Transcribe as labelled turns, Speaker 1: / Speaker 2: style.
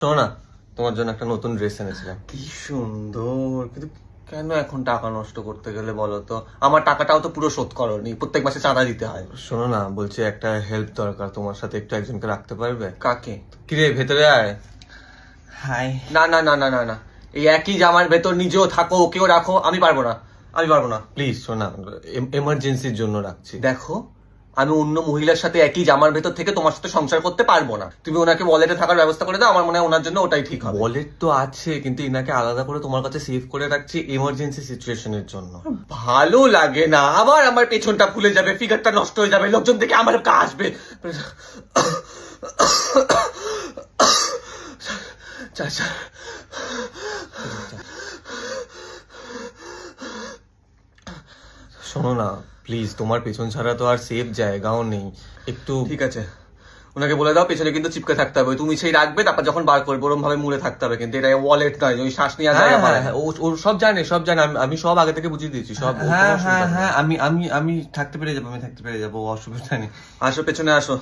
Speaker 1: শোনো না, তোমার জন্য একটা নতুন ড্রেস এনেছিলাম।
Speaker 2: কি সুন্দর, কিন্তু কেন এখন টাকা নষ্ট করতে গেলে বলো তো? আমার টাকাটাও তো পুরো শোধ করোনি, প্রত্যেক মাসে চাঁদা দিতে হয়।
Speaker 1: শোনো না, বলছি একটা হেল্প দরকার, তোমার সাথে একটু একজনকে রাখতে পারবে?
Speaker 2: কাকে?
Speaker 1: কিরে ভেতরে আয়।
Speaker 2: হাই। না না না না না না, এই একই জামার ভেতর নিজেও থাকো, ওকেও রাখো, আমি পারবো না, আমি পারবো না।
Speaker 1: প্লিজ শোনা, এমার্জেন্সির জন্য রাখছি।
Speaker 2: দেখো, আমি অন্য মহিলার সাথে একই জামার ভেতর থেকে তোমার সাথে সংসার করতে পারবো না। তুমি ওনাকে ওয়ালেটে থাকার ব্যবস্থা করে দাও, আমার মনে হয় ওনার জন্য ওটাই ঠিক হবে।
Speaker 1: ওয়ালেট তো আছে, কিন্তু ইনাকে আলাদা করে তোমার কাছে সেভ করে রাখছি এমার্জেন্সি সিচুয়েশনের জন্য।
Speaker 2: ভালো লাগে না, আবার আমার পেছনটা ফুলে যাবে, ফিগারটা নষ্ট হয়ে যাবে, লোকজন দেখে আমার কা আসবে।
Speaker 1: শোনো না প্লিজ, তোমার পেছন ছাড়া তো আর সেফ জায়গাও নেই। একটু
Speaker 2: ঠিক আছে, ওনাকে বলে দাও পেছনে কিন্তু চিপকে থাকতে হবে, তুমি সেই রাখবে, তারপর যখন বার করবো ওরম ভাবে মুড়ে থাকতে হবে, কিন্তু এটা ওয়ালেট নয়, ওই শ্বাস নেওয়া যায়।
Speaker 1: ও সব জানে, সব জানে, আমি সব আগে থেকে বুঝিয়ে দিয়েছি সব।
Speaker 2: হ্যাঁ হ্যাঁ হ্যাঁ,
Speaker 1: আমি থাকতে পেরে যাবো, অসুবিধা নেই।
Speaker 2: আসো পেছনে আসো।